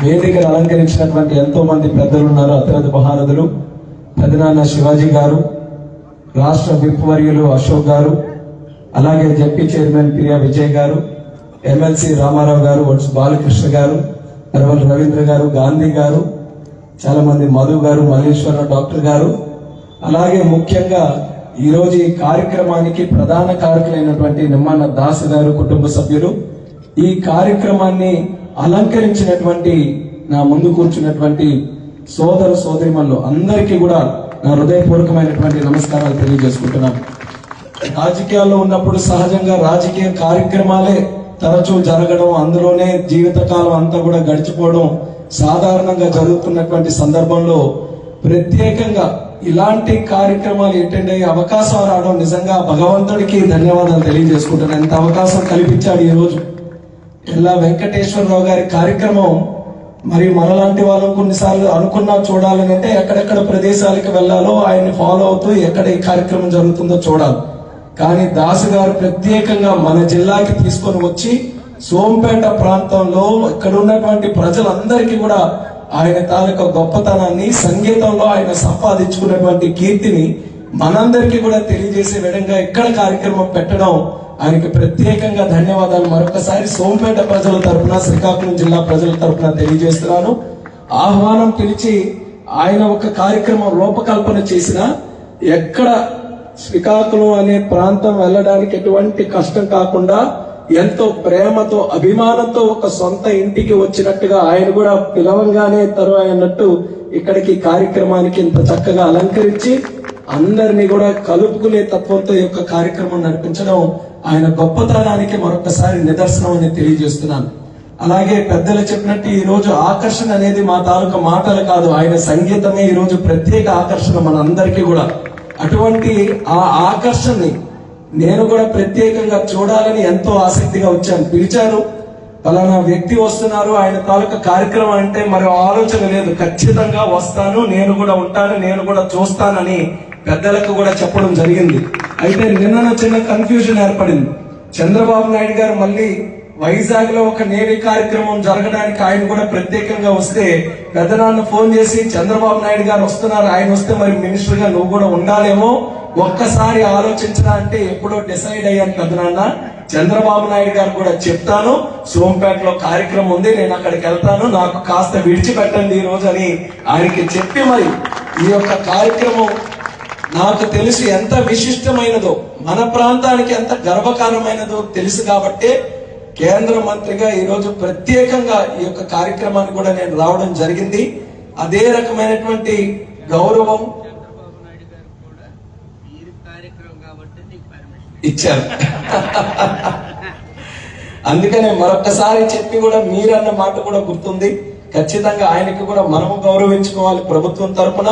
వేదికను అలంకరించినటువంటి ఎంతో మంది పెద్దలు ఉన్నారు. అతిరథ మహారథులు పెదనాన్న శివాజీ గారు, రాష్ట్ర విప్ వర్యులు అశోక్ గారు, అలాగే జెడ్పీ చైర్మన్ ప్రియా విజయ్ గారు, ఎమ్మెల్సీ రామారావు గారు, వడ్స్ బాలకృష్ణ గారు, అరవల్ రవీంద్ర గారు, గాంధీ గారు, చాలా మంది మధు గారు, మల్లేశ్వరరావు డాక్టర్ గారు, అలాగే ముఖ్యంగా ఈరోజు ఈ కార్యక్రమానికి ప్రధాన కారకులైనటువంటి నిమ్మన్న దాస్ గారు కుటుంబ సభ్యులు, ఈ కార్యక్రమాన్ని అలంకరించినటువంటి నా ముందు కూర్చున్నటువంటి సోదర సోదరిమణులు అందరికీ కూడా నా హృదయపూర్వకమైనటువంటి నమస్కారాలు తెలియజేసుకుంటున్నాను. రాజకీయాల్లో ఉన్నప్పుడు సహజంగా రాజకీయ కార్యక్రమాలే తరచూ జరగడం, అందులోనే జీవితకాలం అంతా కూడా గడిచిపోవడం సాధారణంగా జరుగుతున్నటువంటి సందర్భంలో ప్రత్యేకంగా ఇలాంటి కార్యక్రమాలు అటెండ్ అయ్యే అవకాశం రావడం నిజంగా భగవంతుడికి ధన్యవాదాలు తెలియజేసుకుంటున్నాను. ఎంత అవకాశం కల్పించాడు ఈ రోజు. ఎల్లా వెంకటేశ్వరరావు గారి కార్యక్రమం మరి మనలాంటి వాళ్ళు కొన్నిసార్లు అనుకున్నా చూడాలని అంటే ఎక్కడెక్కడ ప్రదేశాలకు వెళ్లాలో ఆయన్ని ఫాలో అవుతూ ఎక్కడ ఈ కార్యక్రమం జరుగుతుందో చూడాలి. కానీ దాసు గారు ప్రత్యేకంగా మన జిల్లాకి తీసుకొని వచ్చి సోంపేట ప్రాంతంలో ఇక్కడ ఉన్నటువంటి ప్రజలందరికీ కూడా ఆయన తాలూకా గొప్పతనాన్ని, సంగీతంలో ఆయన సంపాదించుకున్నటువంటి కీర్తిని మనందరికీ కూడా తెలియజేసే విధంగా ఇక్కడ కార్యక్రమం పెట్టడం ఆయనకి ప్రత్యేకంగా ధన్యవాదాలు మరొకసారి సోంపేట ప్రజల తరఫున, శ్రీకాకుళం జిల్లా ప్రజల తరఫున తెలియజేస్తున్నాను. ఆహ్వానం పిలిచి ఆయన ఒక కార్యక్రమం రూపకల్పన చేసిన ఎక్కడ శ్రీకాకుళం అనే ప్రాంతం వెళ్ళడానికి ఎటువంటి కష్టం కాకుండా ఎంతో ప్రేమతో అభిమానంతో ఒక సొంత ఇంటికి వచ్చినట్టుగా ఆయన కూడా పిలవంగానే అన్నట్టు ఇక్కడికి కార్యక్రమానికి ఇంత చక్కగా అలంకరించి అందరినీ కూడా కలుపుకునే తత్వంతో ఈ యొక్క కార్యక్రమం నడిపించడం ఆయన గొప్పతనానికి మరొకసారి నిదర్శనం అని తెలియజేస్తున్నాను. అలాగే పెద్దలు చెప్పినట్టు ఈ రోజు ఆకర్షణ అనేది మా తాలూకా మాటలు కాదు, ఆయన సంగీతమే ఈ రోజు ప్రత్యేక ఆకర్షణ మన అందరికీ కూడా. అటువంటి ఆ ఆకర్షణని నేను కూడా ప్రత్యేకంగా చూడాలని ఎంతో ఆసక్తిగా వచ్చాను. పిలిచారు, పలానా వ్యక్తి వస్తున్నారు, ఆయన తాలూకా కార్యక్రమం అంటే మరి ఆలోచన లేదు, ఖచ్చితంగా వస్తాను, నేను కూడా ఉంటాను, నేను కూడా చూస్తానని పెద్దలకు కూడా చెప్పడం జరిగింది. అయితే నిన్న చిన్న కన్ఫ్యూజన్ ఏర్పడింది. చంద్రబాబు నాయుడు గారు మళ్ళీ వైజాగ్ లో ఒక నేవీ కార్యక్రమం జరగడానికి ఆయన కూడా ప్రత్యేకంగా వస్తే పెద్దనాన్న ఫోన్ చేసి చంద్రబాబు నాయుడు గారు వస్తున్నారు, ఆయన వస్తే మరి మినిస్టర్ గా నువ్వు కూడా ఉండాలేమో, ఒక్కసారి ఆలోచించరా అంటే ఎప్పుడో డిసైడ్ అయ్యాను పెద్దనాన్న, చంద్రబాబు నాయుడు గారు కూడా చెప్తాను, సోంపేటలో కార్యక్రమం ఉంది, నేను అక్కడికి వెళ్తాను, నాకు కాస్త విడిచిపెట్టండి ఈ రోజు అని ఆయనకి చెప్పి మరి ఈ యొక్క కార్యక్రమం నాకు తెలుసు ఎంత విశిష్టమైనదో, మన ప్రాంతానికి ఎంత గర్వకారమైనదో తెలుసు కాబట్టి కేంద్ర మంత్రిగా ఈ రోజు ప్రత్యేకంగా ఈ యొక్క కార్యక్రమాన్ని కూడా నేను రావడం జరిగింది. అదే రకమైనటువంటి గౌరవం ఇచ్చారు. అందుకనే మరొకసారి చెప్పి కూడా మీరన్న మాట కూడా గుర్తుంది. ఖచ్చితంగా ఆయనకి కూడా మనము గౌరవించుకోవాలి. ప్రభుత్వం తరపున,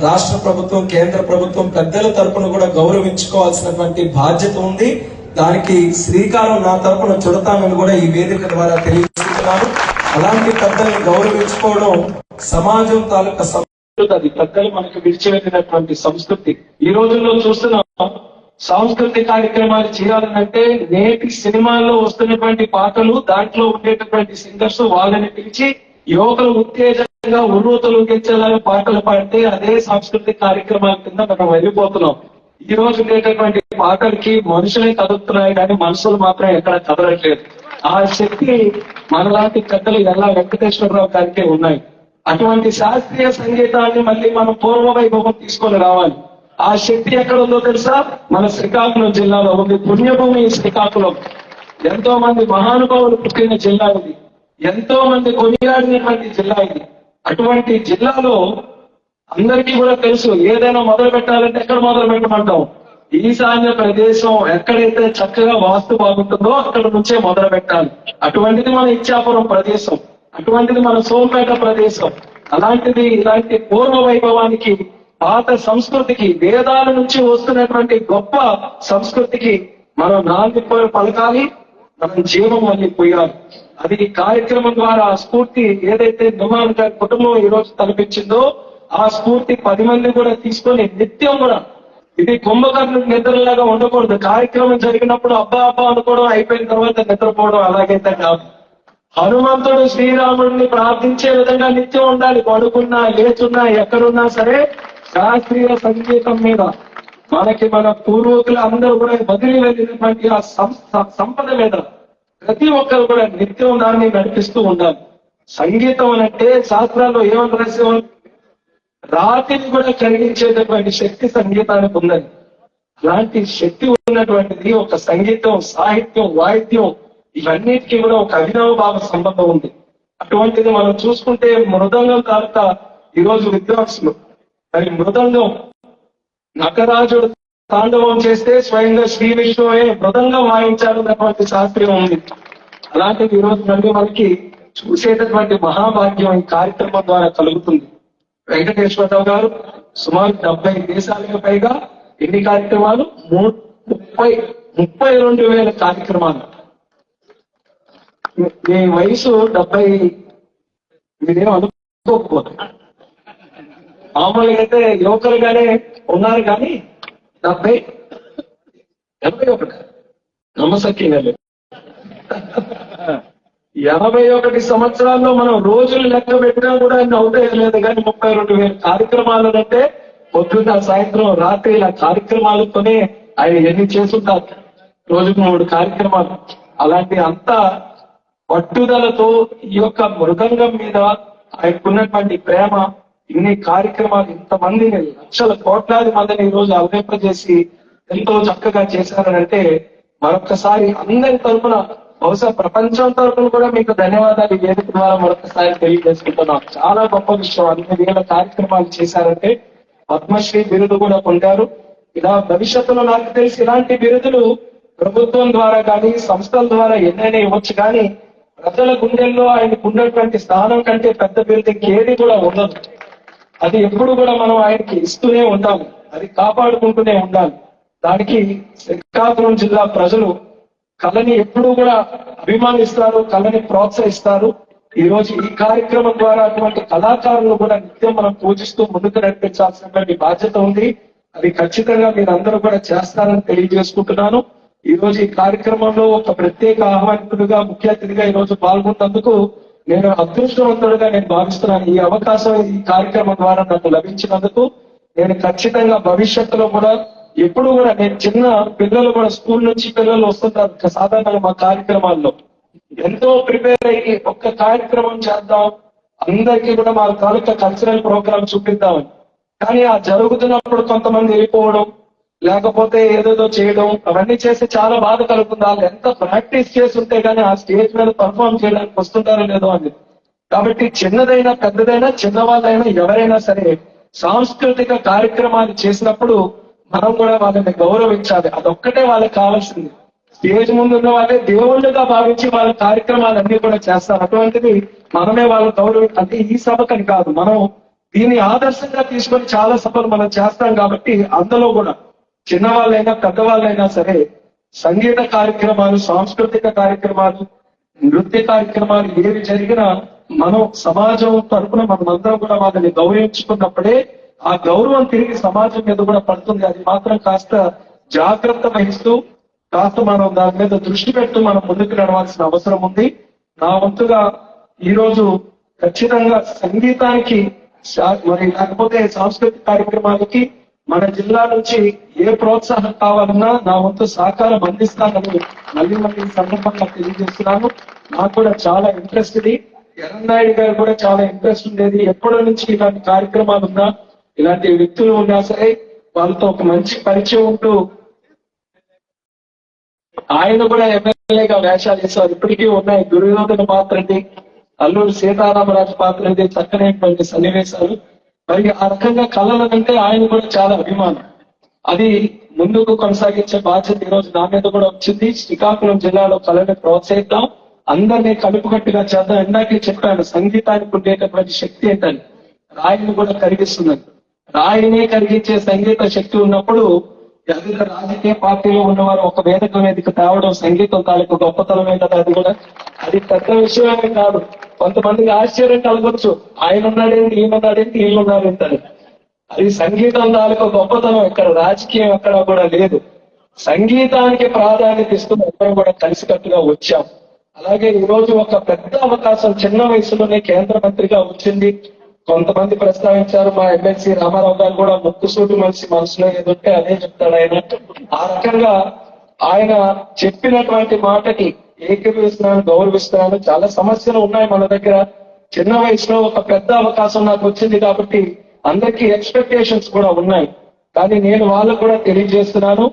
రాష్ట్ర ప్రభుత్వం, కేంద్ర ప్రభుత్వం పెద్దల తరపున కూడా గౌరవించుకోవాల్సినటువంటి బాధ్యత ఉంది. దానికి శ్రీకారం నా తరపున చుడతానని కూడా ఈ వేదిక ద్వారా తెలియజేస్తున్నాను. అలాంటి పెద్దల్ని గౌరవించుకోవడం సమాజం తాలూకా సంస్కృతి, అది పెద్దలు మనకు విడిచిపెట్టినటువంటి సంస్కృతి. ఈ రోజుల్లో చూస్తున్నాం, సాంస్కృతిక కార్యక్రమాలు చేయాలంటే నేటి సినిమాల్లో వస్తున్నటువంటి పాటలు, దాంట్లో ఉండేటటువంటి సింగర్స్ వాళ్ళని పిలిచి యువకులు ఉత్తేజంగా ఉర్రూతలు గెలిచేలాగా పాటలు పాడితే అదే సాంస్కృతిక కార్యక్రమాల కింద మనం వెళ్ళిపోతున్నాం. ఈ రోజు ఉండేటటువంటి పాటలకి మనుషులే కదులుతున్నాయి కానీ మనసులు మాత్రం ఎక్కడ కదలట్లేదు. ఆ శక్తి మనలాంటి పెద్దలు ఎలా వెంకటేశ్వరరావు గారికి ఉన్నాయి. అటువంటి శాస్త్రీయ సంగీతాన్ని మళ్ళీ మనం పూర్వ వైభవం తీసుకొని రావాలి. ఆ శక్తి ఎక్కడ ఉందో తెలుసా? మన శ్రీకాకుళం జిల్లాలో ఉంది. పుణ్యభూమి శ్రీకాకుళం. ఎంతో మంది మహానుభావులు పుట్టిన జిల్లా ఇది, ఎంతో మంది కొనియాడినటువంటి జిల్లా ఇది. అటువంటి జిల్లాలో అందరికీ కూడా తెలుసు, ఏదైనా మొదలు పెట్టాలంటే ఎక్కడ మొదలు పెట్టమంటాం? ఈశాన్య ప్రదేశం ఎక్కడైతే చక్కగా వాస్తు బాగుంటుందో అక్కడ నుంచే మొదలు పెట్టాలి. అటువంటిది మన ఇచ్చాపురం ప్రదేశం, అటువంటిది మన సోంపేట ప్రదేశం. అలాంటిది ఇలాంటి పూర్వ వైభవానికి, పాత సంస్కృతికి, వేదాల నుంచి వస్తున్నటువంటి గొప్ప సంస్కృతికి మనం నాలుగు పలకాలి, మనం జీవం మళ్ళీ పోయాలి. అది కార్యక్రమం ద్వారా ఆ స్ఫూర్తి ఏదైతే నిమాన్ గారి కుటుంబం ఈ రోజు తలపించిందో ఆ స్ఫూర్తి 10 మంది కూడా తీసుకొని నిత్యం కూడా, ఇది కుంభకర్ణుడు నిద్రలాగా ఉండకూడదు. కార్యక్రమం జరిగినప్పుడు అబ్బా అబ్బా అనుకోవడం, అయిపోయిన తర్వాత నిద్రపోవడం అలాగైతే కాదు. హనుమంతుడు శ్రీరాముడిని ప్రార్థించే విధంగా నిత్యం ఉండాలి. పడుకున్నా లేచున్నా ఎక్కడున్నా సరే శాస్త్రీయ సంగీతం మీద మనకి మన పూర్వీకులు అందరూ కూడా వదిలి వెళ్ళినటువంటి ఆ సంపద మీద ప్రతి ఒక్కరు కూడా నిత్యం దాన్ని నడిపిస్తూ ఉండాలి. సంగీతం అంటే శాస్త్రాల్లో ఏమని రాసేవాళ్ళు, రాతిని కూడా కలిగించేటటువంటి శక్తి సంగీతానికి ఉందని. అలాంటి శక్తి ఉన్నటువంటిది ఒక సంగీతం, సాహిత్యం, వాయిద్యం ఇవన్నిటికీ కూడా ఒక అభినవ భావ సంబంధం ఉంది. అటువంటిది మనం చూసుకుంటే మృదంగం తాలూకా ఈరోజు విద్వాంసులు మరి మృదంగం నటరాజుడు తాండవం చేస్తే స్వయంగా శ్రీ విష్ణువే మృదంగం వాయించాలన్నటువంటి శాస్త్రం ఉంది. అలాంటిది ఈరోజు మళ్ళీ మనకి చూసేటటువంటి మహాభాగ్యం ఈ కార్యక్రమం ద్వారా కలుగుతుంది. వెంకటేశ్వరరావు గారు సుమారు 70 దేశాలకు పైగా ఎన్ని కార్యక్రమాలు, 32,000 కార్యక్రమాలు. మీ వయసు 70 మీరేం అనుకోకపోతే మామూలుగా అయితే యువకులుగానే ఉన్నారు, కానీ 81 నమ్మసక్యంగా 81 సంవత్సరాల్లో మనం రోజులు లెక్క పెట్టినా కూడా అన్ని అవుతాయి లేదు, కానీ 32,000 కార్యక్రమాలు అంటే పొద్దున్న సాయంత్రం రాత్రి ఇలా కార్యక్రమాలతోనే ఆయన ఎన్ని చేసుంటారు. రోజుకు 3 కార్యక్రమాలు. అలాంటి అంతా పట్టుదలతో ఈ యొక్క మృదంగం మీద ఆయనకున్నటువంటి ప్రేమ, ఇన్ని కార్యక్రమాలు, ఇంతమందిని లక్షల కోట్లాది మందిని ఈ రోజు అలరింపజేసి ఎంతో చక్కగా చేశారనంటే మరొకసారి అందరి తరఫున, బహుశా ప్రపంచం తరఫున కూడా మీకు ధన్యవాదాలు ఈ వేదిక ద్వారా మరొకసారి తెలియజేసుకుంటున్నాం. చాలా గొప్ప విషయం. 5,000 కార్యక్రమాలు చేశారంటే పద్మశ్రీ బిరుదు కూడా పొందారు. ఇలా భవిష్యత్తులో నాకు తెలిసి ఇలాంటి బిరుదులు ప్రభుత్వం ద్వారా కానీ సంస్థల ద్వారా ఎన్నైనా ఇవ్వచ్చు, కానీ ప్రజల గుండెల్లో ఆయనకు ఉన్నటువంటి స్థానం కంటే పెద్ద బిరుదు ఏది కూడా ఉండదు. అది ఎప్పుడు కూడా మనం ఆయనకి ఇస్తూనే ఉండాలి, అది కాపాడుకుంటూనే ఉండాలి. దానికి శ్రీకాకుళం జిల్లా ప్రజలు కళని ఎప్పుడూ కూడా అభిమానిస్తారు, కళని ప్రోత్సహిస్తారు. ఈ రోజు ఈ కార్యక్రమం ద్వారా అటువంటి కళాకారులు కూడా నిత్యం మనం పూజిస్తూ ముందుకు నడిపించాల్సినటువంటి బాధ్యత ఉంది. అది ఖచ్చితంగా మీరందరూ కూడా చేస్తారని తెలియజేసుకుంటున్నాను. ఈ రోజు ఈ కార్యక్రమంలో ఒక ప్రత్యేక ఆహ్వానితుడిగా, ముఖ్య అతిథిగా ఈ రోజు పాల్గొన్నందుకు నేను అదృష్టవంతుడిగా నేను భావిస్తున్నాను. ఈ అవకాశం ఈ కార్యక్రమం ద్వారా నాకు లభించినందుకు నేను ఖచ్చితంగా భవిష్యత్తులో కూడా ఎప్పుడు కూడా, నేను చిన్న పిల్లలు కూడా స్కూల్ నుంచి పిల్లలు వస్తుంటారు సాధారణంగా మా కార్యక్రమాల్లో, ఎంతో ప్రిపేర్ అయ్యి ఒక్క కార్యక్రమం చేద్దాం, అందరికీ కూడా మా తాలూకా కల్చరల్ ప్రోగ్రామ్ చూపిద్దామని. కానీ ఆ జరుగుతున్నప్పుడు కొంతమంది వెళ్ళిపోవడం, లేకపోతే ఏదేదో చేయడం, అవన్నీ చేసి చాలా బాధ కలుగుతుంది. వాళ్ళు ఎంత ప్రాక్టీస్ చేస్తుంటే కానీ ఆ స్టేజ్ మీద పర్ఫార్మ్ చేయడానికి వస్తుంటారో లేదో అని. కాబట్టి చిన్నదైనా పెద్దదైనా, చిన్నవాళ్ళైనా ఎవరైనా సరే సాంస్కృతిక కార్యక్రమాలు చేసినప్పుడు మనం కూడా వాళ్ళని గౌరవించాలి. అదొక్కటే వాళ్ళకి కావాల్సింది. స్టేజ్ ముందు ఉన్న వాళ్ళే దేవుళ్ళుగా భావించి వాళ్ళ కార్యక్రమాలన్నీ కూడా చేస్తారు. అటువంటిది మనమే వాళ్ళ అంటే ఈ సభకని కాదు, మనం దీన్ని ఆదర్శంగా తీసుకొని చాలా సభలు మనం చేస్తాం. కాబట్టి అందులో కూడా చిన్నవాళ్ళైనా పెద్దవాళ్ళైనా సరే సంగీత కార్యక్రమాలు, సాంస్కృతిక కార్యక్రమాలు, నృత్య కార్యక్రమాలు ఏవి జరిగినా మనం సమాజం తరఫున మనమందరం కూడా వాళ్ళని గౌరవించుకున్నప్పుడే ఆ గౌరవం తిరిగి సమాజం మీద కూడా పడుతుంది. అది మాత్రం కాస్త జాగ్రత్త వహిస్తూ, కాస్త మనం దాని మీద దృష్టి పెడుతూ మనం ముందుకు నడవాల్సిన అవసరం ఉంది. నా వంతుగా ఈరోజు ఖచ్చితంగా సంగీతానికి మరి లేకపోతే సాంస్కృతిక కార్యక్రమాలకి మన జిల్లా నుంచి ఏ ప్రోత్సాహం కావాలన్నా నా వంతు సహకారం అందిస్తానని మళ్ళీ ఈ సందర్భంగా తెలియజేస్తున్నాను. నాకు కూడా చాలా ఇంట్రెస్ట్ ఇది. ఎర్రనాయుడు గారు కూడా చాలా ఇంట్రెస్ట్ ఉండేది. ఎప్పటి నుంచి ఇలాంటి కార్యక్రమాలు ఉన్నా, ఇలాంటి వ్యక్తులు ఉన్నా సరే వాళ్ళతో ఒక మంచి పరిచయం ఉంటూ ఆయన కూడా ఎమ్మెల్యేగా వేషాలు చేశారు. ఇప్పటికీ ఉన్నాయి. దుర్యోధన పాత్ర ఏంటి, అల్లూరు సీతారామరాజు పాత్ర ఏంటి, చక్కనైనటువంటి సన్నివేశాలు. మరి ఆ రకంగా కళలనంటే ఆయన కూడా చాలా అభిమానం. అది ముందుకు కొనసాగించే బాధ్యత ఈ రోజు నా మీద కూడా వచ్చింది. శ్రీకాకుళం జిల్లాలో కళని ప్రోత్సహిద్దాం, అందరినీ కలుపుకట్టుగా చేద్దాం. ఇందాకే చెప్పాను సంగీతానికి ఉండేటటువంటి శక్తి ఏంటని. రాయిని కూడా కరిగిస్తున్నది. రాయిని కరిగించే సంగీత శక్తి ఉన్నప్పుడు వివిధ రాజకీయ పార్టీలో ఉన్నవారు ఒక వేదిక మీదకి తేవడం సంగీతం తాలూకు గొప్పతనమే కదా. అది కూడా అది పెద్ద విషయమే కాదు. కొంతమందికి ఆశ్చర్యం కలగొచ్చు, ఆయన ఉన్నాడేంటి, ఈయనున్నాడేంటి, వీళ్ళున్నాడేంటి అని. అది సంగీతం తాలూకు గొప్పతనం. ఇక్కడ రాజకీయం ఎక్కడ కూడా లేదు. సంగీతానికి ప్రాధాన్యత ఇస్తూ అందరం కూడా కలిసికట్టుగా వచ్చాం. అలాగే ఈ రోజు ఒక పెద్ద అవకాశం చిన్న వయసులోనే కేంద్ర మంత్రిగా వచ్చింది. కొంతమంది ప్రస్తావించారు, మా ఎమ్మెల్సీ రామారావు గారు కూడా ముక్కుసూటి మనసులో ఏదుంటే అదే చెప్తాడు ఆయన. ఆ రకంగా ఆయన చెప్పినటువంటి మాటకి ఏకీభవిస్తున్నాను, గౌరవిస్తున్నాను. చాలా సమస్యలు ఉన్నాయి మన దగ్గర. చిన్న వయసులో ఒక పెద్ద అవకాశం నాకు వచ్చింది కాబట్టి అందరికీ ఎక్స్పెక్టేషన్స్ కూడా ఉన్నాయి. కానీ నేను వాళ్ళకు కూడా తెలియజేస్తున్నాను,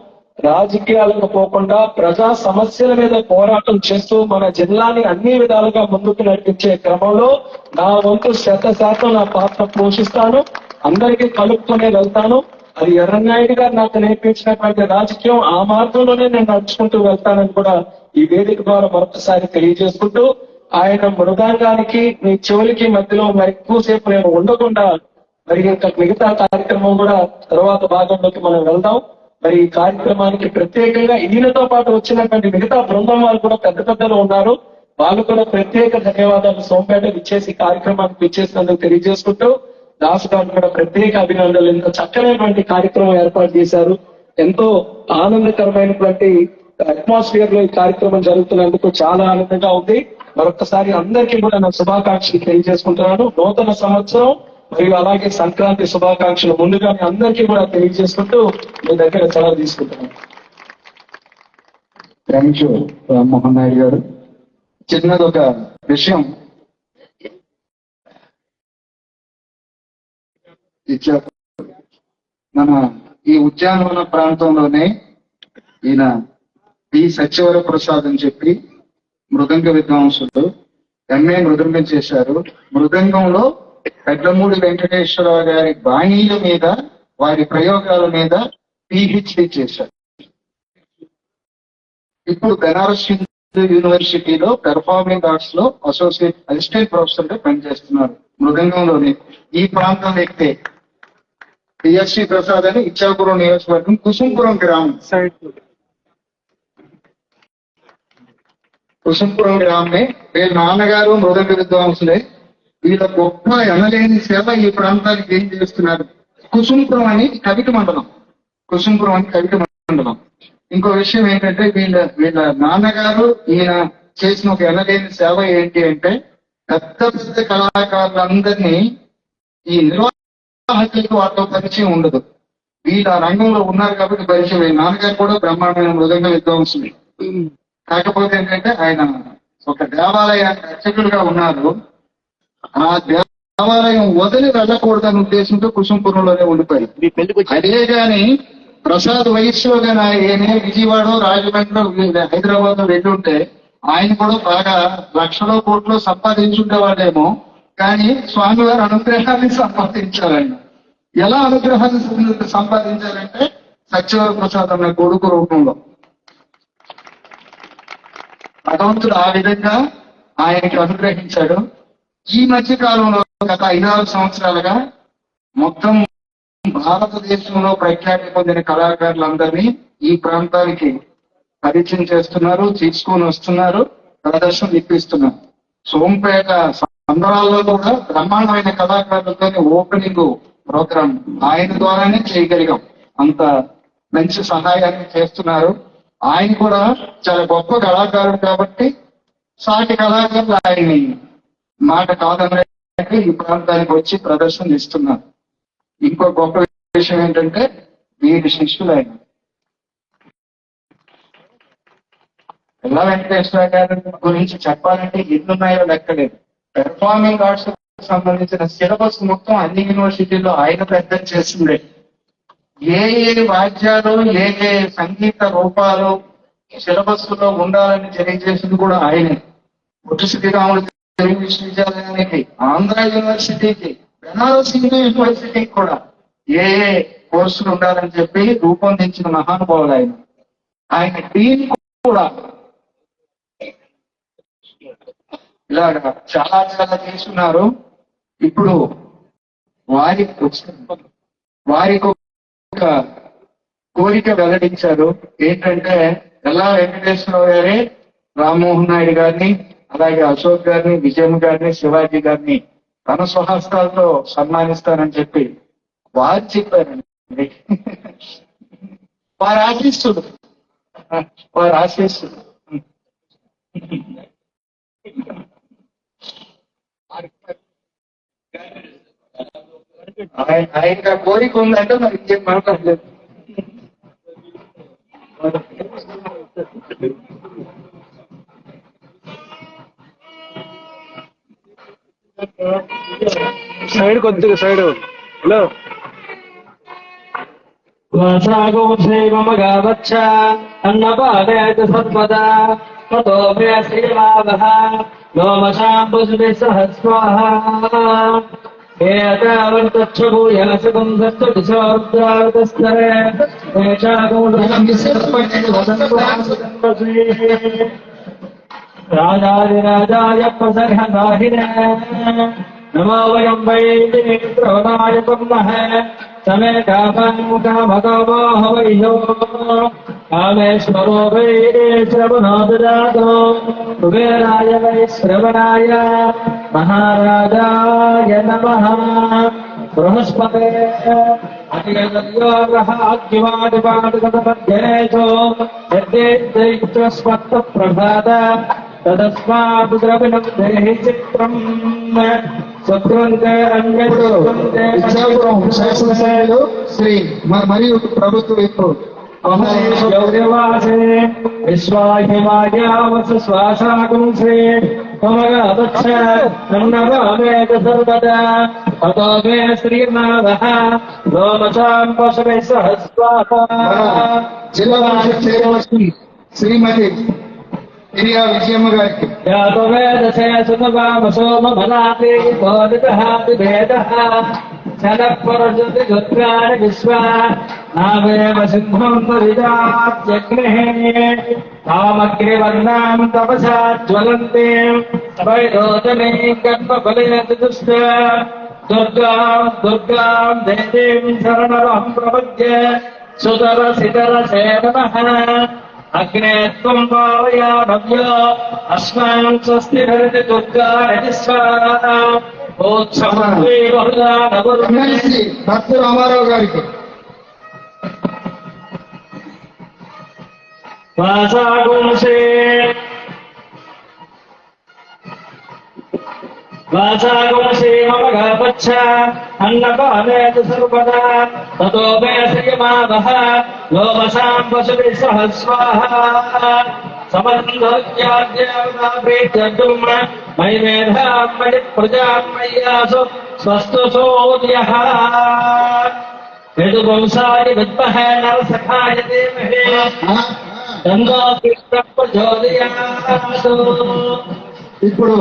రాజకీయాలకు పోకుండా ప్రజా సమస్యల మీద పోరాటం చేస్తూ మన జిల్లాని అన్ని విధాలుగా ముందుకు నడిపించే క్రమంలో నా వంతు 100% నా పాత్ర పోషిస్తాను. అందరికీ కలుపుకునే వెళ్తాను. అది ఎర్రనాయుడు గారు నాకు నేర్పించినటువంటి రాజకీయం, ఆ మార్గంలోనే నేను నడుచుకుంటూ వెళ్తానని కూడా ఈ వేదిక ద్వారా మరొకసారి తెలియజేసుకుంటూ, ఆయన మృదాంగానికి మీ చెవులకి మధ్యలో మరి ఎక్కువసేపు నేను ఉండకుండా మరి ఇంకా మిగతా కార్యక్రమం కూడా తర్వాత భాగంలోకి మనం వెళ్దాం. మరి ఈ కార్యక్రమానికి ప్రత్యేకంగా ఈయనతో పాటు వచ్చినటువంటి మిగతా బృందం వాళ్ళు కూడా పెద్ద పెద్దలు ఉన్నారు. వాళ్ళు కూడా ప్రత్యేక ధన్యవాదాలు సోంపేట ఇచ్చేసి కార్యక్రమానికి ఇచ్చేసినందుకు తెలియజేసుకుంటూ, దాసు గారు కూడా ప్రత్యేక అభినందనలు. ఇంత చక్కనైనటువంటి కార్యక్రమం ఏర్పాటు చేశారు. ఎంతో ఆనందకరమైనటువంటి అట్మాస్ఫియర్ లో ఈ కార్యక్రమం జరుగుతున్నందుకు చాలా ఆనందంగా ఉంది. మరొకసారి అందరికీ కూడా నా శుభాకాంక్షలు తెలియజేసుకుంటున్నాను. నూతన సంవత్సరం మరియు అలాగే సంక్రాంతి శుభాకాంక్షలు ముందుగానే అందరికీ కూడా తెలియజేసుకుంటూ మీ దగ్గర సెలవు తీసుకుంటున్నాను. థ్యాంక్ యూ రామ్మోహన్ నాయుడు గారు. చిన్నది ఒక విషయం ఇచ్చారు. మన ఈ ఉద్యానవన ప్రాంతంలోనే ఈయన పి సత్యవర ప్రసాద్ అని చెప్పి మృదంగ విద్వాంసులు ఎంఏ మృదంగం చేశారు. మృదంగంలో పెద్దమూడి వెంకటేశ్వరరావు గారి బాణీల మీద, వారి ప్రయోగాల మీద పిహెచ్డి చేశారు. ఇప్పుడు బెనారస్ హిందూ యూనివర్సిటీలో పెర్ఫార్మింగ్ ఆర్ట్స్ లో అసిస్టెంట్ ప్రొఫెసర్ గా పనిచేస్తున్నారు. మృదంగంలోనే ఈ ప్రాంతం ఎక్కితే పిఎస్సి ప్రసాద్ అని ఇచ్చాపురం నియోజకవర్గం కుసుంపురం గ్రామం కుసుంపురం గ్రామమే. వీళ్ళ నాన్నగారు మృదంగ విద్వాంసులే. వీళ్ళ గొప్ప ఎనలేని సేవ ఈ ప్రాంతానికి ఏం చేస్తున్నారు. కుసుంపురం అని కవిట మండలం, కుసుంపురం అని కవిట మండలం. ఇంకో విషయం ఏంటంటే వీళ్ళ నాన్నగారు ఈయన చేసిన ఒక ఎనలేని సేవ ఏంటి అంటే, పెద్ద పెద్ద కళాకారులందరినీ ఈ నిర్వాహకులకు వాళ్ళతో పరిచయం ఉండదు. వీళ్ళు ఆ రంగంలో ఉన్నారు కాబట్టి పరిచయం. నాన్నగారు కూడా బ్రహ్మాండమైన మృదంగ విద్వాంసులు. కాకపోతే ఏంటంటే ఆయన ఒక దేవాలయానికి అర్చకులుగా ఉన్నారు. ఆ దేవాలయం వదిలి వెళ్ళకూడదనే ఉద్దేశంతో కుసుంపురంలోనే ఉండిపోయి. అదే గాని ప్రసాద్ వయస్సులో గాని ఆయనే విజయవాడ, రాజమండ్రి, హైదరాబాద్ వెళ్ళి ఉంటే ఆయన కూడా బాగా లక్షలో కోట్లు సంపాదించుండేవాడేమో. కానీ స్వామివారి అనుగ్రహాన్ని సంపాదించారు. ఆయన ఎలా అనుగ్రహాన్ని సంపాదించారంటే సత్యవర ప్రసాద్ అనే కొడుకు రూపంలో. భగవంతుడు ఆ విధంగా ఆయనకి అనుగ్రహించాడు. ఈ మధ్య కాలంలో గత 5-6 సంవత్సరాలుగా మొత్తం భారతదేశంలో ప్రఖ్యాతి పొందిన కళాకారులందరినీ ఈ ప్రాంతానికి పరిచయం చేస్తున్నారు, తీసుకొని వస్తున్నారు, ప్రదర్శన ఇప్పిస్తున్నారు. సోంపేట సంబరాల్లో కూడా బ్రహ్మాండమైన కళాకారులతో ఓపెనింగ్ ప్రోగ్రామ్ ఆయన ద్వారానే చేయగలిగాం. అంత మంచి సహాయాన్ని చేస్తున్నారు. ఆయన కూడా చాలా గొప్ప కళాకారుడు కాబట్టి సాటి కళాకారులు ఆయన్ని మాట కాదన్నట్టు ఈ ప్రాంతానికి వచ్చి ప్రదర్శన ఇస్తున్నారు. ఇంకో గొప్ప విషయం ఏంటంటే వీరి శిష్యులు ఆయన ఎల్లా వెంకటేశ్వర గారి గురించి చెప్పాలంటే ఎన్నున్నాయో లెక్కలేదు. పెర్ఫార్మింగ్ ఆర్ట్స్ సంబంధించిన సిలబస్ మొత్తం అన్ని యూనివర్సిటీల్లో ఆయన పెద్ద చేస్తుండే. ఏ వాద్యాలు, ఏ సంగీత రూపాలు సిలబస్ లో ఉండాలని తెలియజేసింది కూడా ఆయనే. పొట్టి శ్రీరాములు తెలుగు విశ్వవిద్యాలయానికి, ఆంధ్ర యూనివర్సిటీకి, బెనారస్ హిందూ యూనివర్సిటీకి కూడా ఏ కోర్సులు ఉండాలని చెప్పి రూపొందించిన మహానుభావులు ఆయన. ఆయన టీం కూడా ఇలాగా చాలా చాలా తీసుకున్నారు. ఇప్పుడు వారికి ఒక కోరిక వెల్లడించారు. ఏంటంటే ఎల్లా వెంకటేశ్వరరావు గారే రామ్మోహన్ నాయుడు గారిని, అలాగే అశోక్ గారిని, విజయమ్మ గారిని, శివాజీ గారిని తన స్వహస్తాలతో సన్మానిస్తానని చెప్పి వారు చెప్పారండి. వారి ఆశీస్సులు ఆయన కోరిక ఉందంటే మరి ఇంకేం మాట్లాడలేదు. సైడ్ కొద్దిగా సైడ్. హలో వాసాగోషేమగావచ్చ అన్నపాదేత సర్వదా తతో మే శ్రీలాభః లోమశాంబుషుభిः సహ స్వాహా ఏతావంతచ్చభూయాసకం దత్తడిశోద్రావతస్తరే రాజాదిరాజాయ ప్రసర్హదాహినే నమో వయం వై శ్రవణాయ కుర్మహే సమే కామకామో హవైయో కామేశ్వరో వై శ్రవణో దదాతో కుబేరాయ వై శ్రవణాయ మహారాజాయ నమః బృహస్పతే అతిగతయోగ్రహాద్యమాదిపాదిగతమధ్యనేతో యద్దేత్రైత్రస్వత్త ప్రభాత తదస్మాత్ ద్రవిణం దేహి చిత్రం ఇచ్చాపురం శాసనసభ్యులు శ్రీ మరియు ప్రభుత్వ విప్పు గౌరవాసే విశ్వాహిమాయావస శ్వాసాగుంసే మమగావచ్చ నన్నవామేక సర్వదా తతో మే శ్రీనాథః లోమశాం పశుభిः సహ స్వాహా జిల్లా పరిషత్ చైర్మన్ శ్రీమతి గిరియా విజయమ్మ గారికి యాతో వేదసే సుమవామసో మమనాతి బోధితః విభేదః చలపరజతి దుర్గాని విశ్వా నావేవ సింహం పరిజాత్యగ్నిః కామగ్రివర్ణాం తపసా జ్వలంతే వైరోచనే గర్భఫలేతి దుష్ట దుర్గాం దేవీం శరణమహం ప్రపద్యే సుతరసితరసే నమః అగ్నే త్వం పావయామవ్యో అస్మాన్ స్వస్తి భరతి దుర్గాని స్వాహా ఎమ్మెల్సీ భక్త రామారావు గారికి వాసాగుంసే మమగావచ్చ అన్నపానేత సర్వదా తతో మే శ్రీమావః లోమశాం పశుభిः సహ స్వాహా సమర్థ్యాద్యాప్రీత్యర్జుం మయి మేధాం మయి ప్రజాం మయ్యాసు స్వస్తు సోర్యః యదువంశాయ విద్మహే నరసఖాయ ధీమహి తన్నో ప్రచోదయాత్. ఇప్పుడు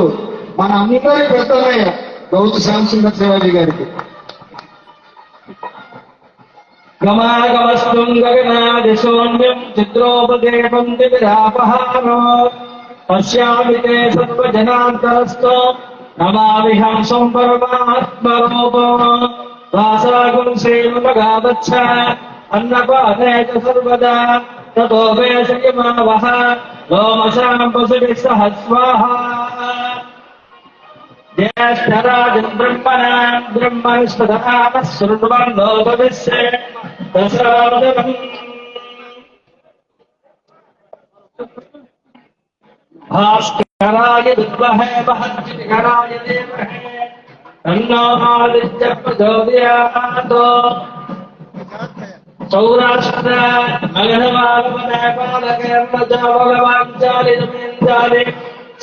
మన అందరి పెద్దలయ్య గౌతు శ్యామసుందర శివాజీ గారికి గమాగమస్తం గగనాదిశూన్యం చిత్రోపదేశం దివిరాపహారో పశ్యామి తే సర్వజనాంతరస్థో నమామి హంసం పరమాత్మరూపో వాసాగుంసే మమగావచ్చ అన్నపానే చ సర్వదా తతో మే శ్రీమావః లోమశాం పశుభిः సహ స్వాహా జ్యేష్ఠరాజం బ్రహ్మణాం బ్రహ్మనిష్పదానః శృణ్వన్నో భవిష్యే ప్రసాదం భాస్కరాయ విద్మహే మహద్వికరాయ ధీమహి తన్నో ఆదిత్యః ప్రచోదయాత్. సౌరాష్ట్ర మగధమాలమనేపాలకేర్మజావలవాంచాలినమేంచాలి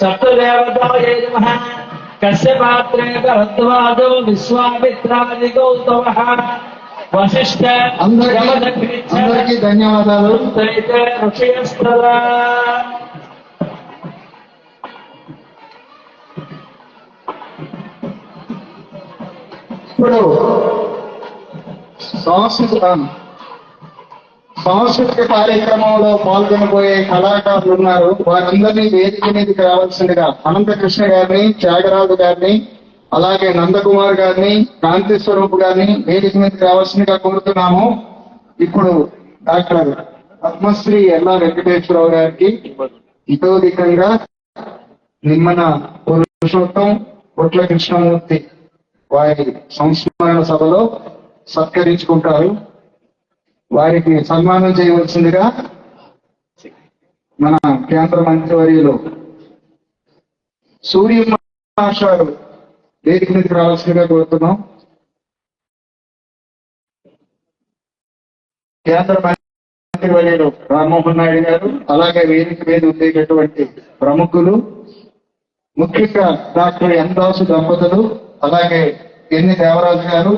సప్తదేవతాయే నమః. కశ్యపాత్రే భరద్వాజో విశ్వామిత్రాది గౌతమః వశిష్ఠ అందరికీ ధన్యవాదాలు. ఋషయస్తదా. ఇప్పుడు సాంస్కృతిక కార్యక్రమంలో పాల్గొనబోయే కళాకారులు ఉన్నారు. వారందరినీ వేదిక మీదకి రావాల్సిందిగా అనంతకృష్ణ గారిని, త్యాగరాజు గారిని, అలాగే నందకుమార్ గారిని, కాంతి స్వరూప్ గారిని వేదిక మీదకి రావాల్సిందిగా కోరుతున్నాము. ఇప్పుడు డాక్టర్ పద్మశ్రీ ఎల్లా వెంకటేశ్వరరావు గారికి ఇతోధికంగా నిమ్మన పురుషోత్తం పొట్ల కృష్ణమూర్తి వారి సంస్మరణ సభలో సత్కరించుకుంటారు. వారికి సన్మానం చేయవలసిందిగా మన కేంద్ర మంత్రివర్యులు సూర్య గారు వేదిక మీదకి రావాల్సిందిగా కోరుతున్నాం. కేంద్ర మంత్రివర్యులు రామ్మోహన్ నాయుడు గారు, అలాగే వేదిక మీద ఉండేటటువంటి ప్రముఖులు, ముఖ్యంగా డాక్టర్ ఎన్ దాసు దంపతులు, అలాగే ఎన్ని దేవరాజు గారు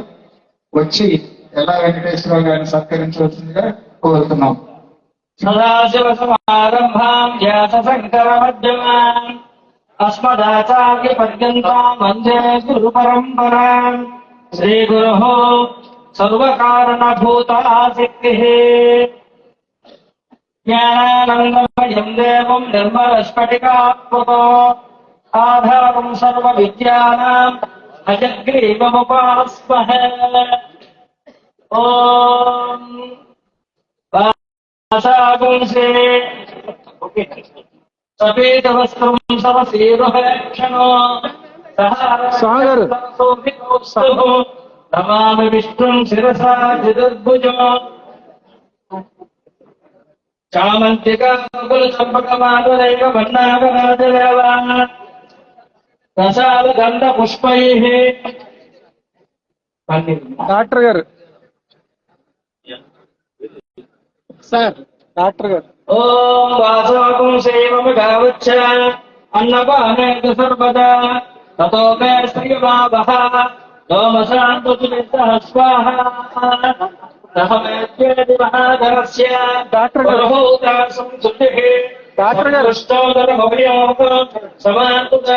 వచ్చి ఎలా వెంకటేశ్వరరావు గారిని సత్కరించవలసిందిగా కోరుతున్నాం. సదాశివ సమారంభాం వ్యాస శంకర మధ్యమాం అస్మదాచార్య పర్యంతాం వందే గురు పరంపరాం. శ్రీ గురుః సర్వకారణభూతాశక్తిః జ్ఞానానందమయం దేవం నిర్మలస్ఫటికాకృతో ఆధారం సర్వ విద్యానాం అజగ్రీవముపాస్మహే. ఓం వాసాగుంసే సపేతవస్త్రం సవసీరుహక్షణో సాగర్. నమామి విష్ణుం శిరసా చతుర్భుజం. చామంతికా చంపకమానురైక వర్ణాగరాజదేవా రసాల గంధ పుష్పైః. డాక్టర్ గారు సార్, డాక్టర్ గారు. ఓం వాసాకం సేవమ గావచ్చ అన్నపానే సర్వదా తతో మే శ్రీమావహ లోమశాంతుచిత్తః స్వాహా. రహమేత్యేతి మహాధరస్య డాక్టర్ గారు. బహూతాసం శుద్ధిః డాక్టర్ గారు. కృష్ణోదరమభయామ సమాంతుత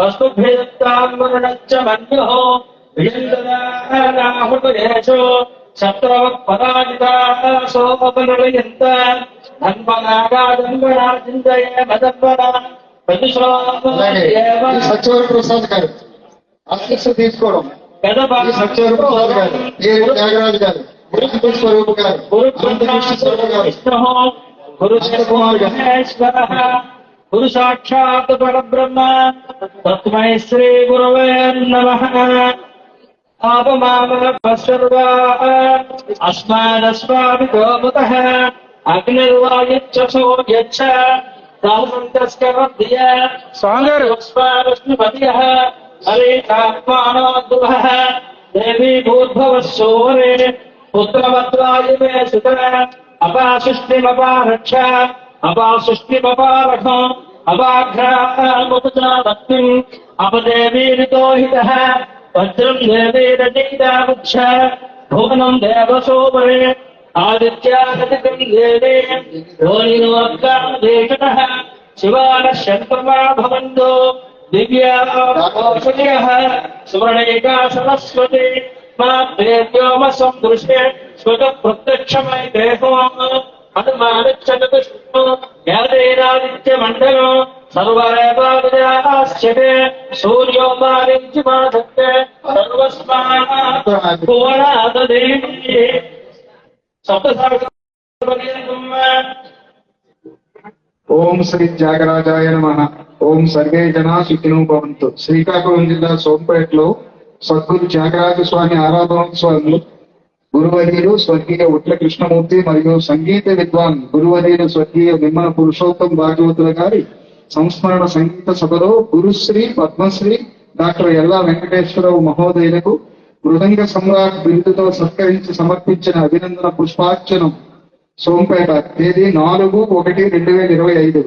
వస్తుభేత్తాం వరుణచ్చ మన్యోః విజందనాహుతయేషు శత్రవః పరాజితాః సోపనులయంత ధన్వనాగాదంబరాజిందయే మదన్వనా అలాగే ఈ సత్యవర ప్రసాద్ గారు ఆశీస్సు తీసుకోవడం. ఈ సత్యవర ప్రసాద్ గారు, ఏ త్యాగరాజు గారు, బ్రహ్మ స్వరూప్ గారు, అనంతకృష్ణ గారు, గురు సాక్షాత్ పరబ్రహ్మ తస్మై శ్రీ గురవే నమః. ఆపమామనః అస్మాదస్మాభితో ముతః అగ్నిర్వాయుచ్చ సోర్యచ్చ దాసంతస్కరద్య సాగర్. విష్ణుపతియః హరే ఆత్మానోద్భవః దేవీ భూర్భువః సోరే పుత్రవత్వాయుమే సుత అపాసృష్టిమపారక్ష అపాసృష్టిమపారఖం అపాఘ్రాముపచారత్వం అపదేవీరితోహితః వజ్రం దేవీరచయితాముచ్చ భువనం దేవసోపరే ఆదిత్యాగతికం దేవే యోనినోర్గాదేశతః శివానః శంకర్మా భవంతో దివ్యాః సువర్ణైకా సరస్వతి మా దేవ్యోమ సందృశ్య స్వత ప్రత్యక్షమై దేహో హనుమానుచ్చతు యాదేరాదిత్య మండలం సర్వరేవాశ్చతే సూర్యో మారించిమాధత్తే సర్వస్మాత్ భువనాదేవి సప్తసాగరం. ఓం శ్రీ త్యాగరాజాయ నమః. ఓం సర్వే జనా సుఖినో భవంతు. శ్రీకాకుళం జిల్లా సోంపేటలో సద్గురు త్యాగరాజ స్వామి ఆరాధనోత్సవాలు గురువర్యులు స్వర్గీయ ఉట్ల కృష్ణమూర్తి మరియు సంగీత విద్వాన్ గురువర్యులు స్వర్గీయ నిమ్మన పురుషోత్తం భాగవతుల గారి సంస్మరణ సంగీత సభలో గురుశ్రీ పద్మశ్రీ డాక్టర్ ఎల్లా వెంకటేశ్వరరావు మహోదయులకు మృదంగ సమ్రాట్ బిరుదుతో సత్కరించి సమర్పించిన అభినందన పుష్పార్చనం సోంపేట తేదీ 4/1/2025.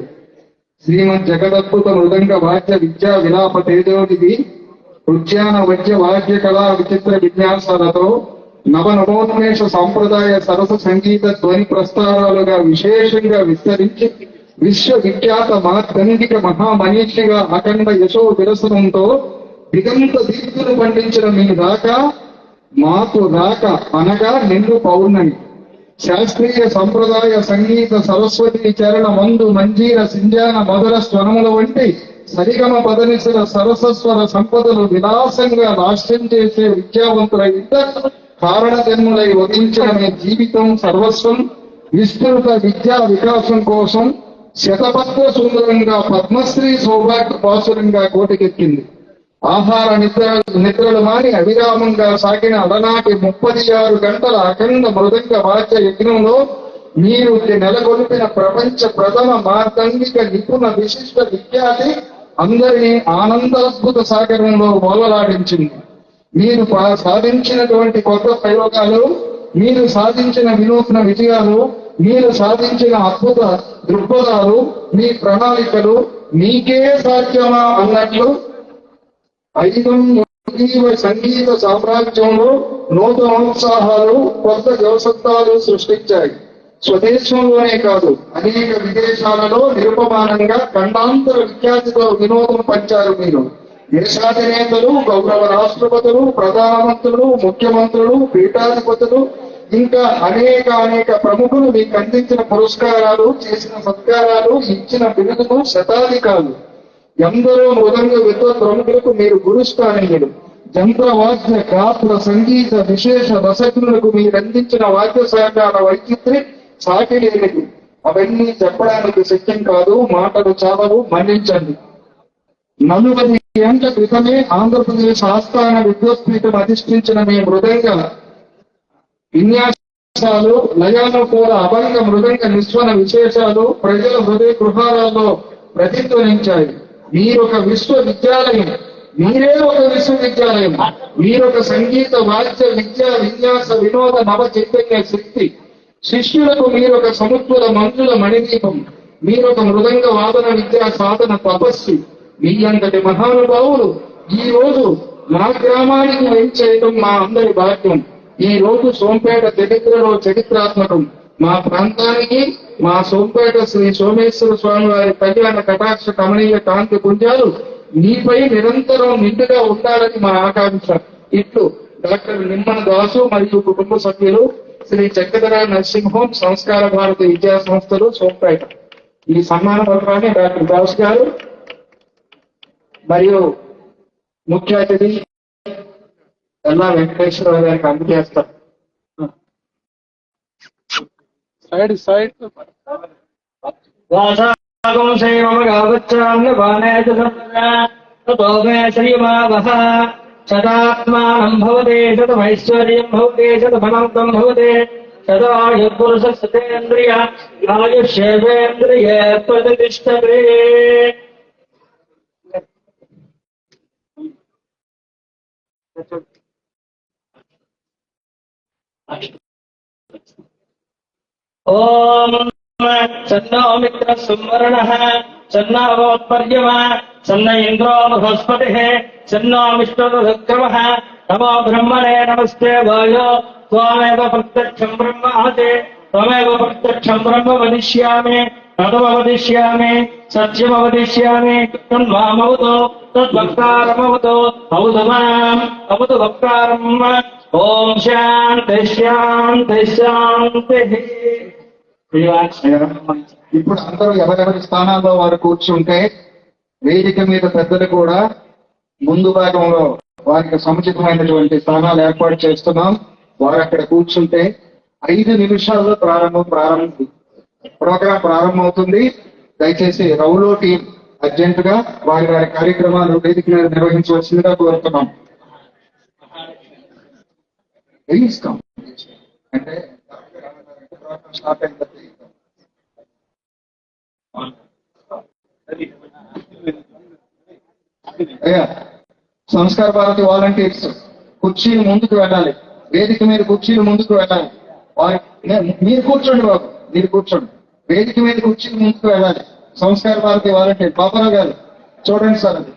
శ్రీమద్ జగదద్భుత మృదంగ వాద్య విద్యా విలాప తేజోనిధి ఉద్యాన వద్య వాద్య కళా విచిత్ర విన్యాసాలతో నవనవోన్మేష సాంప్రదాయ సరస సంగీత ధ్వని ప్రస్తారాలుగా విశేషంగా విస్తరించి విశ్వవిఖ్యాత మాధ్యంగిక మహామనీషిగా అఖండ యశో విరసనంతో దిగంత దీప్తులు పండించిన మీ రాక మాకు రాక అనగా నిండు పౌర్ణమి. శాస్త్రీయ సంప్రదాయ సంగీత సరస్వతి చరణ మందు మంజీర సింజాన మధుర స్వరముల వంటి సరిగమ పదనిసర సరసస్వర సంపదలు విలాసంగా నాశ్యం చేసే విద్యావంతుల ఇద్దరు కారణ జన్ములై వదించిన మీ జీవితం సర్వస్వం విస్తృత విద్యా వికాసం కోసం శతపత్ర సుందరంగా పద్మశ్రీ సౌభాగ్య పాసురంగా కోటికెక్కింది. ఆహార నిద్రలు మాని అవిరామంగా సాగిన అలనాటి 36 గంటల అఖండ మృదంగ వాద్య యజ్ఞంలో మీరు నెలకొల్పిన ప్రపంచ ప్రథమ మార్గంగిక నిపుణ విశిష్ట విద్యార్థి అందరినీ ఆనందాద్భుత సాగరంలో ఓలలాడించింది. మీరు సాధించినటువంటి కొత్త ప్రయోగాలు, మీరు సాధించిన వినూత్న విజయాలు, మీరు సాధించిన అద్భుత దృక్పథాలు, మీ ప్రణాళికలు మీకే సాధ్యమా అన్నట్లు సంగీత సామ్రాజ్యంలో నూతన ఉత్సాహాలు, కొత్త జవసత్వాలు సృష్టించాయి. స్వదేశంలోనే కాదు, అనేక విదేశాలలో నిరుపమానంగా ఖండాంతర విఖ్యాతితో వినోదం పంచారు మీరు. దేశాధినేతలు, గౌరవ రాష్ట్రపతులు, ప్రధానమంత్రులు, ముఖ్యమంత్రులు, పీఠాధిపతులు, ఇంకా అనేక ప్రముఖులు మీకు అందించిన పురస్కారాలు, చేసిన సత్కారాలు, ఇచ్చిన బిరుదులు శతాధికాలు. ఎందరో మృదంగ విద్వత్ ప్రముఖులకు మీరు గురుస్థానీయులు. జంత్రవాద్య గాత్ర సంగీత విశేష రసజ్ఞులకు మీరు అందించిన వాద్య సహకార వైచిత్రి సాటి లేనిది. అవన్నీ చెప్పడానికి శక్యం కాదు, మాటలు చాలవు, మన్నించండి. 40 ఏళ్ల క్రితమే ఆంధ్రప్రదేశ్ ఆస్థాన విద్వత్పీఠం అధిష్ఠించిన మీ మృదంగ విన్యాసాలు, లయానుకూల అభంగ మృదంగ నిస్వన విశేషాలు ప్రజల హృదయ గృహాలలో ప్రతిధ్వనించాయి. మీరొక విశ్వవిద్యాలయం, మీరే ఒక విశ్వవిద్యాలయం. మీరొక సంగీత వాద్య విద్యా విన్యాస వినోద నవ చైతన్య శక్తి. శిష్యులకు మీరొక సముద్ర మంజుల మణిదీపం. మీరొక మృదంగ వాదన విద్యా సాధన తపస్సు. మీ అంతటి మహానుభావులు ఈ రోజు మా గ్రామానికి వెంచేయటం మా అందరి భాగ్యం. ఈ రోజు సోంపేట చరిత్రలో చరిత్రాత్మకం. మా ప్రాంతానికి, మా సోంపేట శ్రీ సోమేశ్వర స్వామి వారి కళ్యాణ కటాక్ష కమనీయ కాంతి పుంజాలు మీపై నిరంతరం నిండుగా ఉండాలని మా ఆకాంక్ష. ఇట్లు డాక్టర్ నిమ్మన దాసు మరియు కుటుంబ సభ్యులు, శ్రీ చక్రధర నరసింహం సంస్కార భారతి విద్యా సంస్థలు, సోంపేట. ఈ సన్మాన పత్రాన్ని డాక్టర్ దాస్ గారు మరియు ముఖ్య అతిథి ఎల్లా వెంకటేశ్వరరావు గారికి అందజేస్తారు. సైడ్ వాసాగం శైవమగావచ్చాన్య బాణేత తతో మే శ్రీమావహ సదాత్మానం భవతే శతమైశ్వర్యం భవతే శతమనంతం భవతే సదాయుర్పురుషస్తేంద్రియ ఆయుష్యేంద్రియే ప్రతిష్టతే. ఓం సన్నో మిత్ర సంవరణః సన్నోత్పర్యమా సన్న ఇంద్రో బృహస్పతిః సన్నో విష్ణురుక్రమః నమో బ్రహ్మణే నమస్తే వాయో త్వమేవ ప్రత్యక్షం బ్రహ్మాసి త్వమేవ ప్రత్యక్షం బ్రహ్మ వదిష్యామి తదవదిష్యామి సత్యమవదిష్యామి తన్మామవతో తద్వక్తారమవతో అవతు మాం అవతు వక్తారం. ఓం శాంతి శాంతి శాంతి. ఇప్పుడు అందరూ ఎవరెవరి స్థానాల్లో వారు కూర్చుంటే, వేదిక మీద పెద్దలు కూడా ముందు భాగంలో వారికి సముచితమైనటువంటి స్థానాలు ఏర్పాటు చేస్తున్నాం. వారు అక్కడ కూర్చుంటే 5 నిమిషాల్లో ప్రోగ్రాం ప్రారంభమవుతుంది. దయచేసి రౌలో టీం అర్జెంట్ గా వారి వారి కార్యక్రమాలు వేదిక మీద నిర్వహించవలసిందిగా కోరుతున్నాం. ఇస్తాం అంటే స్టార్ట్ అయిన సంస్కార భారతి వాలంటీర్స్ కుర్చీలు ముందుకు వెళ్ళాలి. వేదిక మీద కుర్చీలు ముందుకు వెళ్ళాలి. మీరు కూర్చోండి బాబు, మీరు కూర్చోండి. వేదిక మీద కుర్చీలు ముందుకు వెళ్ళాలి. సంస్కార భారతి వాలంటీర్ బాబారావు గారు చూడండి సార్, అది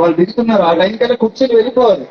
వాళ్ళు దిగుతున్నారు. ఆ టైం కల్లా కుర్చీలు వెళ్ళిపోవాలి.